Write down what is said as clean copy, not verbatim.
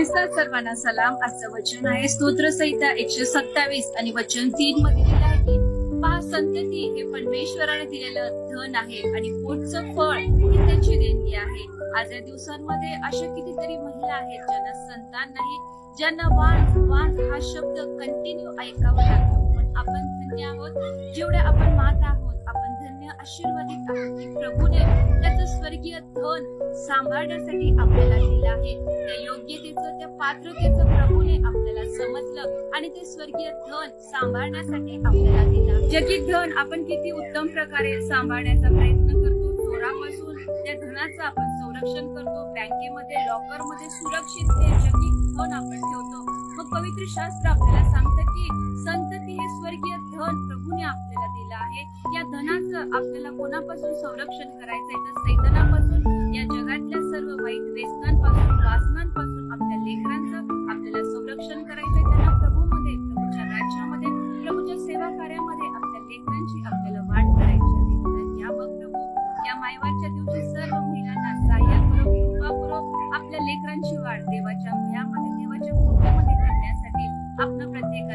ख्रिस्तात सर्वांना सलाम. आजचं वचन आहे स्तोत्र संहिता 127 आणि वचन 3 मध्ये लिहिलं आहे की पहा, संतती हे परमेश्वराने दिलेलं धन आहे आणि पोटचं फळ ही त्याची देणगी आहे. आज या दिवसांमध्ये अशा कितीतरी महिला आहेत ज्यांना संतान नाही, ज्यांना वाण हा शब्द कंटिन्यू ऐकावा लागतो. पण आपण धन्य आहोत जेवढे आपण माता आहोत. आपण धन्य आशीर्वादित आहोत की प्रभूने त्याचं स्वर्गीय धन सांभाळण्यासाठी आपल्याला दिलं आहे. त्या योग्यतेचं, त्या पात्रतेचं प्रभूने आपल्याला समजलं आणि ते स्वर्गीय धन सांभाळण्यासाठी आपल्याला दिलं. जगित धन आपण किती उत्तम प्रकारे सांभाळण्याचा प्रयत्न करतो. चोरापासून त्या धनाचं आपण संरक्षण करतो. बँकेमध्ये, लॉकरमध्ये सुरक्षित ते जगित धन आपण ठेवतो. मग पवित्र शास्त्र आपल्याला सांगतं की संतती हे स्वर्गीय धन प्रभूने आपल्याला दिलं आहे. या धनाचं आपल्याला कोणापासून संरक्षण करायचंय तर सैतानापासून, या जगातल्या सर्व वाईट व्यसनांपासून, वासनांपासून आपल्या लेकरांचं आपल्याला संरक्षण करायचंय. त्यांना प्रभूमध्ये, प्रभूच्या राज्यामध्ये, प्रभूच्या सेवा कार्यामध्ये आपल्या लेकरांची आपल्याला वाढ करायची आहे. तर या मग प्रभू या मायवारच्या दिवशी सर्व महिलांना सहाय्य करो, कृपा करो. आपल्या लेकरांची वाढ देवाच्या भयामध्ये, देवाच्या कृपेमध्ये करण्यासाठी आपण प्रत्येक